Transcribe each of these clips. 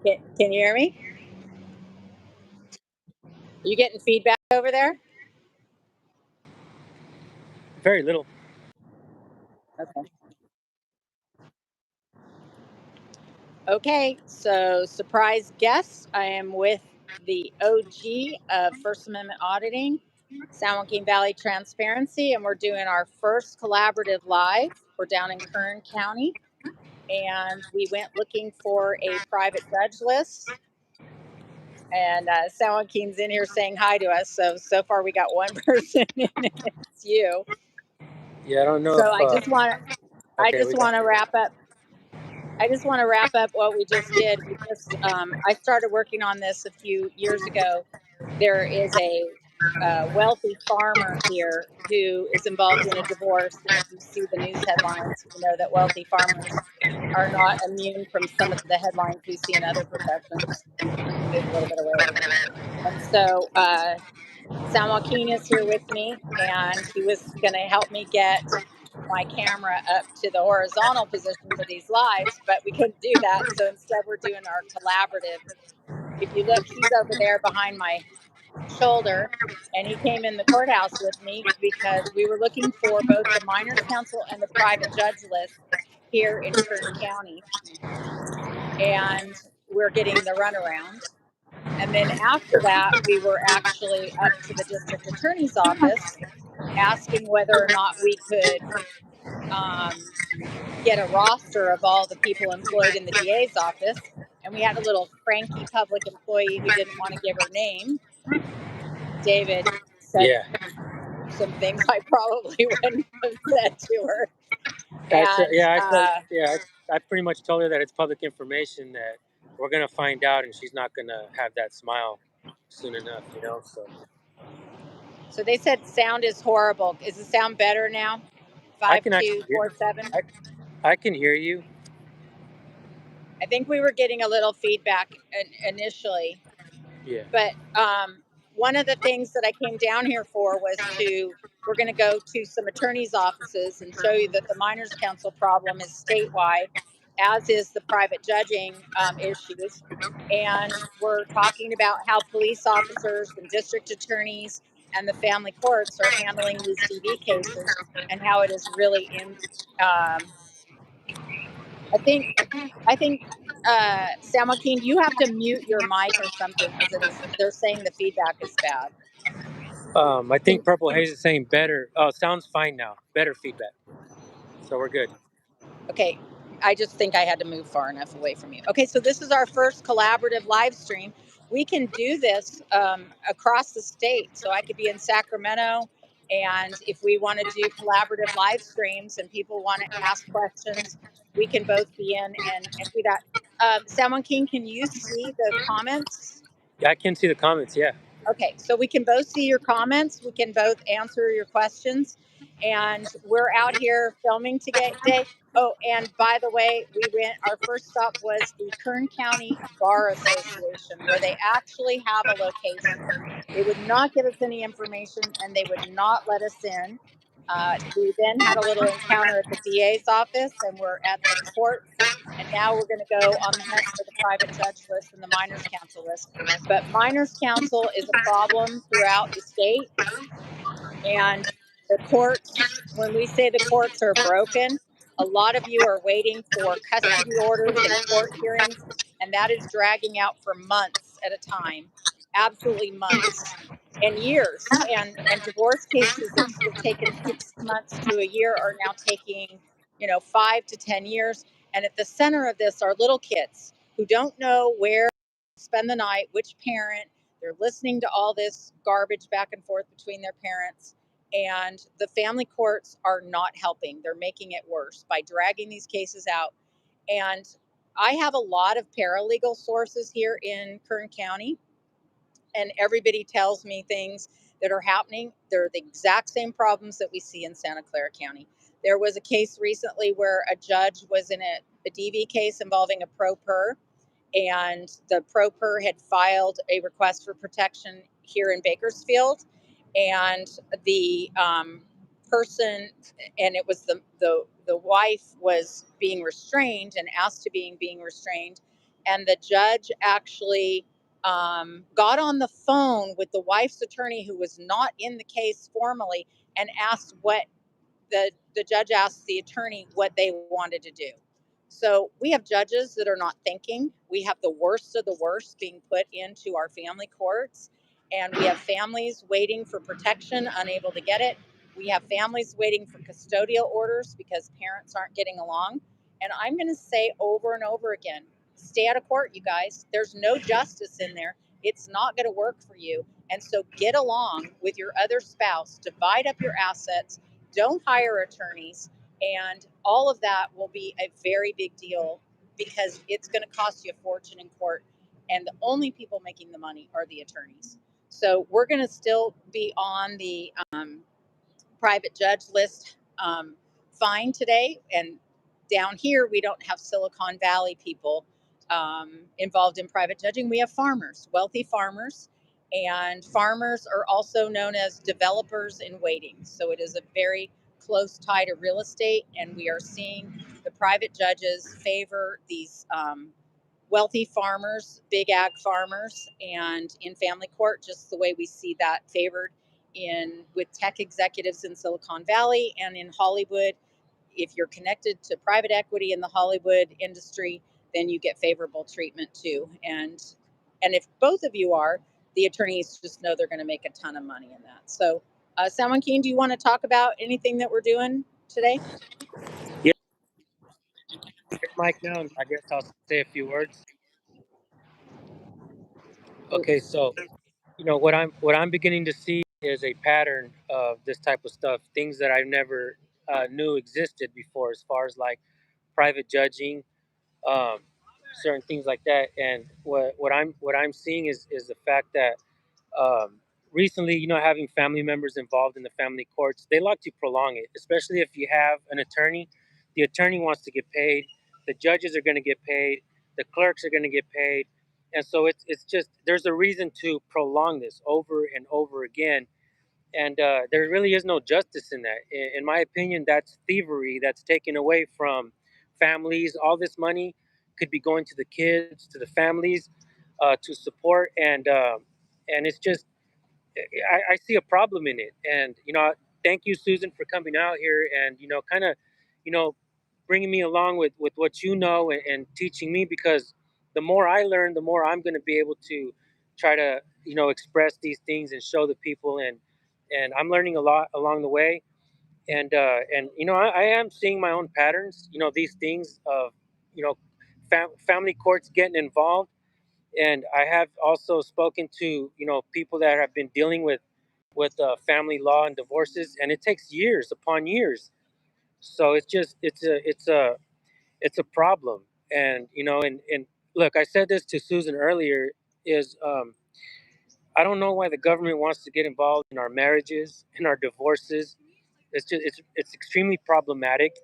Can you hear me? You getting feedback over there? Very little. Okay. Okay, so surprise guest. I am with the OG of First Amendment Auditing, San Joaquin Valley Transparency, and we're doing our first collaborative live. We're down in Kern County, and we went looking for a private judge list. And San Joaquin's in here saying hi to us. So far we got one person, and it's you. Yeah, I don't know So if. I Okay, just we got. want to wrap up. I just want to wrap up what we just did. I started working on this a few years ago. There is a wealthy farmer here who is involved in a divorce, and if you see the news headlines, you know that wealthy farmers are not immune from some of the headlines we see in other professions. Move a little bit away. And so San Joaquin is here with me, and he was going to help me get my camera up to the horizontal position for these lives, but we couldn't do that. So instead, we're doing our collaborative. If you look, he's over there behind my shoulder, and he came in the courthouse with me because we were looking for both the minors council and the private judge list here in Kern County, and we're getting the runaround. And then after that, we were actually up to the district attorney's office asking whether or not we could um, get a roster of all the people employed in the DA's office. And we had a little cranky public employee who didn't want to give her name. David said Yeah, some things I probably wouldn't have said to her. I said. And Yeah, I said. Yeah, I pretty much told her that it's public information that we're gonna find out, and she's not gonna have that smile soon enough. So. so they said sound is horrible. Is the sound better now? I can actually hear. 5247. I can hear you. I think we were getting a little feedback initially. Yeah. But one of the things that I came down here for was we're going to go to some attorneys' offices and show you that the Minors Council problem is statewide, as is the private judging issues. And we're talking about how police officers and district attorneys and the family courts are handling these DV cases and how it is really I think I think San Joaquin, you have to mute your mic or something because they're saying the feedback is bad. I think Purple Haze is saying better. Oh, sounds fine now. Better feedback. So we're good. Okay, I just think I had to move far enough away from you. Okay, so this is our first collaborative live stream. We can do this across the state. So I could be in Sacramento, and if we want to do collaborative live streams and people want to ask questions, we can both be in and do that. San Joaquin, can you see the comments? Yeah, I can see the comments. Yeah. Okay, so we can both see your comments. We can both answer your questions. And we're out here filming today. Oh, and by the way, our first stop was the Kern County Bar Association, where they actually have a location. They would not give us any information and they would not let us in. We then had a little encounter at the DA's office, and we're at the courts. And now we're going to go on the hunt for the private judge list and the minors council list. But minors council is a problem throughout the state. And the courts, when we say the courts are broken, a lot of you are waiting for custody orders and court hearings, and that is dragging out for months at a time, absolutely months and years. And divorce cases that should have taken 6 months to a year are now taking, 5 to 10 years. And at the center of this are little kids who don't know where to spend the night, which parent. They're listening to all this garbage back and forth between their parents, and the family courts are not helping. They're making it worse by dragging these cases out. And I have a lot of paralegal sources here in Kern County, and everybody tells me things that are happening. They're the exact same problems that we see in Santa Clara County. There was a case recently where a judge was in a DV case involving a pro per, and the pro per had filed a request for protection here in Bakersfield, and the person, and it was the wife was being restrained and asked to being restrained, and the judge actually got on the phone with the wife's attorney, who was not in the case formally, and asked what the judge asked the attorney what they wanted to do. So we have judges that are not thinking. We have the worst of the worst being put into our family courts, and we have families waiting for protection, unable to get it. We have families waiting for custodial orders because parents aren't getting along. And I'm going to say over and over again, stay out of court, you guys. There's no justice in there. It's not going to work for you. And so get along with your other spouse, divide up your assets, don't hire attorneys, and all of that will be a very big deal because it's going to cost you a fortune in court, and the only people making the money are the attorneys. So we're going to still be on the private judge list fine today, and down here we don't have Silicon Valley people involved in private judging. We have farmers, wealthy farmers, and farmers are also known as developers in waiting. So it is a very close tie to real estate, and we are seeing the private judges favor these wealthy farmers, big ag farmers, and in family court, just the way we see that favored in with tech executives in Silicon Valley and in Hollywood. If you're connected to private equity in the Hollywood industry, then you get favorable treatment too. And if both of you are, the attorneys just know they're going to make a ton of money in that. So, San Joaquin, do you want to talk about anything that we're doing today? Yeah, here's Mike now, and I guess I'll say a few words. Okay, so what I'm beginning to see is a pattern of this type of stuff, things that I never knew existed before, as far as like private judging, um, certain things like that. And what I'm seeing is the fact that recently, having family members involved in the family courts, they like to prolong it, especially if you have an attorney. The attorney wants to get paid, the judges are going to get paid, the clerks are going to get paid, and so it's just there's a reason to prolong this over and over again. And there really is no justice in that. In my opinion, that's thievery. That's taken away from families. All this money could be going to the kids, to the families, to support, and it's just I see a problem in it. And thank you, Susan, for coming out here and kind of you know bringing me along with what and teaching me, because the more I learn, the more I'm going to be able to try to express these things and show the people, and I'm learning a lot along the way. And I am seeing my own patterns. These things of you know family courts getting involved, and I have also spoken to people that have been dealing with family law and divorces, and it takes years upon years. So it's a problem. And and look, I said this to Susan earlier, is I don't know why the government wants to get involved in our marriages, in our divorces. It's extremely problematic.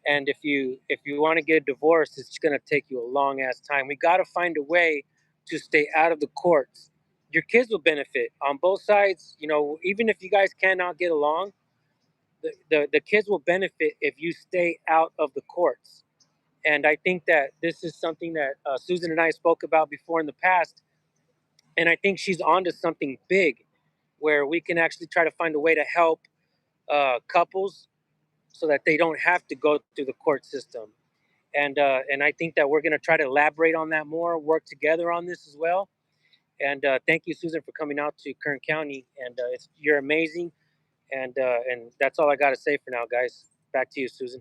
And if you want to get a divorce, it's going to take you a long ass time. We got to find a way to stay out of the courts. Your kids will benefit on both sides. Even if you guys cannot get along, the kids will benefit if you stay out of the courts. And I think that this is something that Susan and I spoke about before in the past, and I think she's onto something big, where we can actually try to find a way to help couples so that they don't have to go through the court system. And I think that we're going to try to elaborate on that more, work together on this as well. And thank you, Susan, for coming out to Kern County. And you're amazing. And that's all I got to say for now, guys. Back to you, Susan.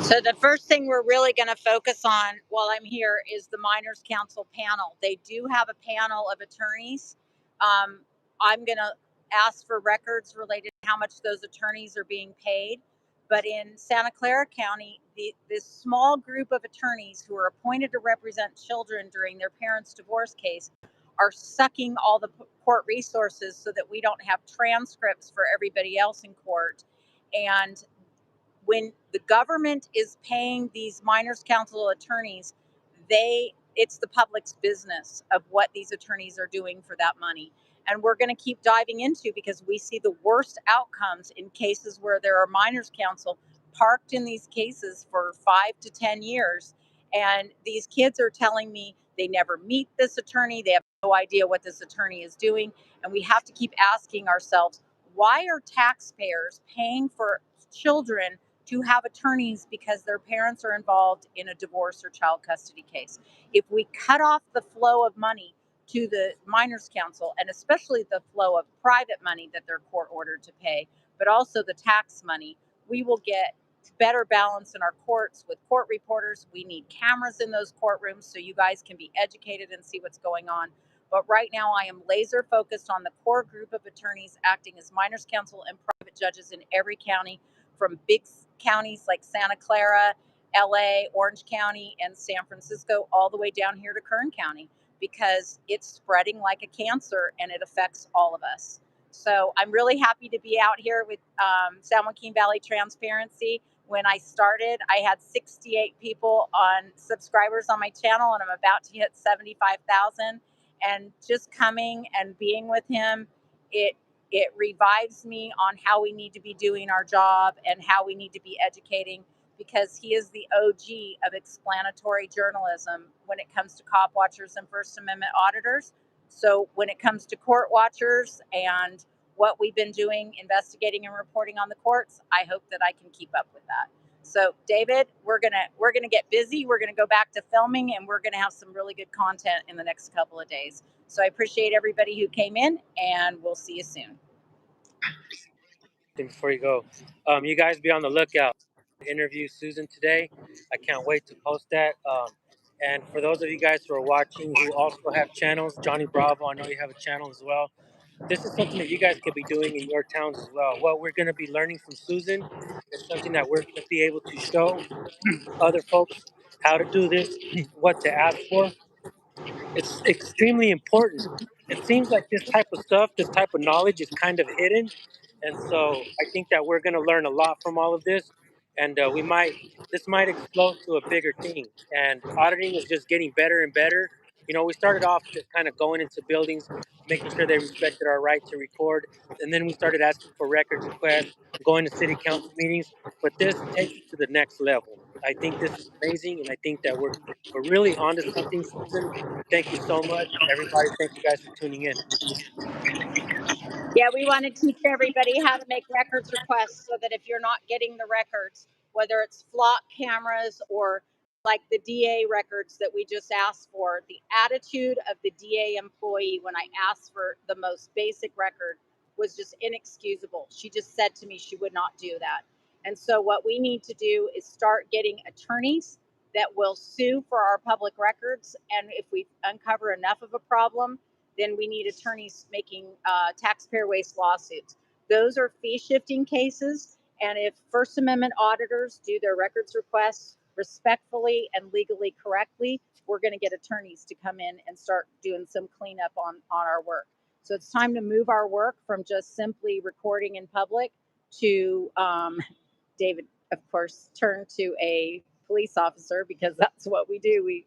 So the first thing we're really going to focus on while I'm here is the Minors Council panel. They do have a panel of attorneys. I'm going to ask for records related to how much those attorneys are being paid. But in Santa Clara County, this small group of attorneys who are appointed to represent children during their parents' divorce case are sucking all the court resources so that we don't have transcripts for everybody else in court. And when the government is paying these minors council attorneys, it's the public's business of what these attorneys are doing for that money. And we're going to keep diving into, because we see the worst outcomes in cases where there are minors counsel parked in these cases for 5 to 10 years, And these kids are telling me they never meet this attorney. They have no idea what this attorney is doing. And we have to keep asking ourselves, why are taxpayers paying for children to have attorneys because their parents are involved in a divorce or child custody case? If we cut off the flow of money to the minors council, and especially the flow of private money that they're court ordered to pay, but also the tax money, we will get better balance in our courts with court reporters. We need cameras in those courtrooms so you guys can be educated and see what's going on. But right now, I am laser focused on the core group of attorneys acting as minors counsel and private judges in every county, from big counties like Santa Clara, LA, Orange County, and San Francisco, all the way down here to Kern County, because it's spreading like a cancer and it affects all of us. So I'm really happy to be out here with San Joaquin Valley Transparency. When I started, I had 68 people on subscribers on my channel, and I'm about to hit 75,000. And just coming and being with him, it revives me on how we need to be doing our job and how we need to be educating, because he is the OG of explanatory journalism when it comes to cop watchers and First Amendment auditors. So when it comes to court watchers and what we've been doing, investigating and reporting on the courts, I hope that I can keep up with that. So David, we're gonna get busy. We're gonna go back to filming, and we're gonna have some really good content in the next couple of days. So I appreciate everybody who came in, and we'll see you soon. Before you go, you guys be on the lookout. Interview Susan today. I can't wait to post that. And for those of you guys who are watching who also have channels, Johnny Bravo, I know you have a channel as well. This is something that you guys could be doing in your towns as well. What we're going to be learning from Susan is something that we're going to be able to show other folks how to do this, what to ask for. It's extremely important. It seems like this type of stuff, this type of knowledge is kind of hidden. And so I think that we're going to learn a lot from all of this. And this might explode to a bigger thing. And auditing is just getting better and better. You know, we started off just kind of going into buildings, making sure they respected our right to record. And then we started asking for records requests, going to city council meetings. But this takes it to the next level. I think this is amazing. And I think that we're really onto something, Susan. Thank you so much, everybody. Thank you guys for tuning in. Yeah, we want to teach everybody how to make records requests so that if you're not getting the records, whether it's flock cameras or like the DA records that we just asked for, the attitude of the DA employee when I asked for the most basic record was just inexcusable. She just said to me she would not do that. And so what we need to do is start getting attorneys that will sue for our public records. And if we uncover enough of a problem, then we need attorneys making taxpayer waste lawsuits. Those are fee shifting cases. And if First Amendment auditors do their records requests respectfully and legally correctly, we're going to get attorneys to come in and start doing some cleanup on our work. So it's time to move our work from just simply recording in public to, David, of course, turn to a police officer, because that's what we do. We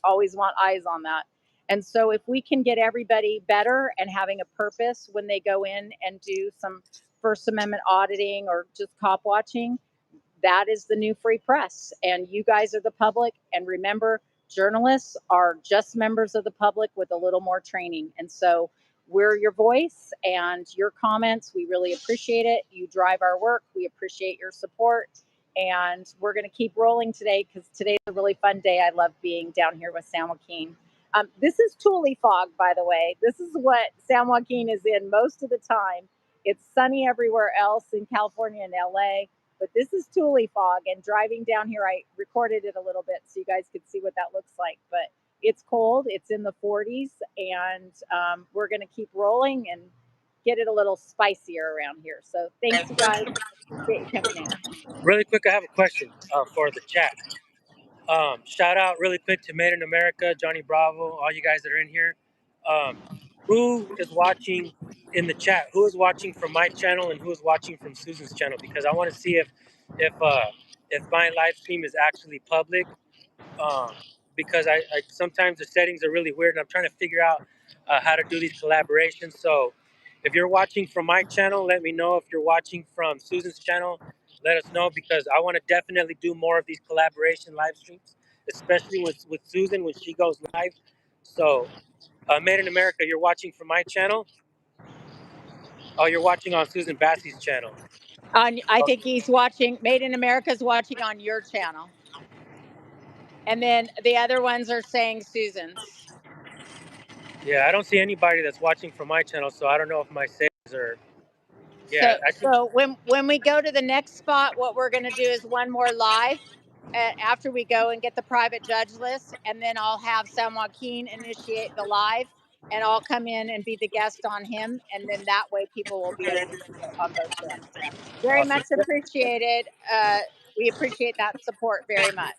always want eyes on that. And so if we can get everybody better and having a purpose when they go in and do some First Amendment auditing or just cop watching, that is the new free press. And you guys are the public. And remember, journalists are just members of the public with a little more training. And so we're your voice, and your comments, we really appreciate it. You drive our work. We appreciate your support. And we're going to keep rolling today, because today's a really fun day. I love being down here with San Joaquin. This is Thule fog, by the way. This is what San Joaquin is in most of the time. It's sunny everywhere else in California and LA, but this is Thule fog. And driving down here, I recorded it a little bit so you guys could see what that looks like. But it's cold. It's in the 40s, and we're going to keep rolling and get it a little spicier around here. So thanks, you guys. Appreciate you coming in. Really quick, I have a question for the chat. Shout out really quick to Made in America, Johnny Bravo, all you guys that are in here. Um, who is watching in the chat? Who is watching from my channel and who is watching from Susan's channel? Because I want to see if if my live stream is actually public. Um, because I sometimes the settings are really weird, and I'm trying to figure out how to do these collaborations. So if you're watching from my channel, let me know. If you're watching from Susan's channel, let us know, because I want to definitely do more of these collaboration live streams. especially with Susan when she goes live. So, Made in America, you're watching from my channel. Oh, you're watching on Susan Bassey's channel. I think Okay. he's watching. Made in America's watching on your channel, and then the other ones are saying Susan's. Yeah, I don't see anybody that's watching from my channel, so I don't know if my saves are. Yeah, So, I think. so when we go to the next spot, what we're going to do is one more live after we go and get the private judge list, and then I'll have San Joaquin initiate the live, and I'll come in and be the guest on him, and then that way people will be able to see it on both channels. Very Awesome. much appreciated. We appreciate that support very much.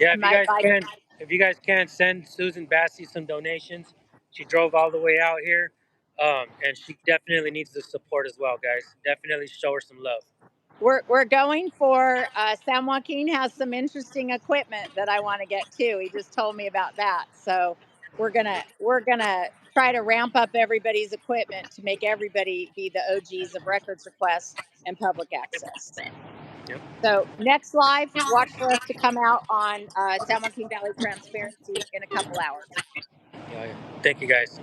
Yeah, And my, my if you guys can send Susan Bassey some donations. She drove all the way out here, and she definitely needs the support as well, guys. Definitely show her some love. we're going for San Joaquin has some interesting equipment that I want to get too. He just told me about that, so we're gonna try to ramp up everybody's equipment to make everybody be the OGs of records requests and public access. Yep. So next live, watch for us to come out on San Joaquin Valley Transparency in a couple hours. Yeah, yeah. Thank you, guys.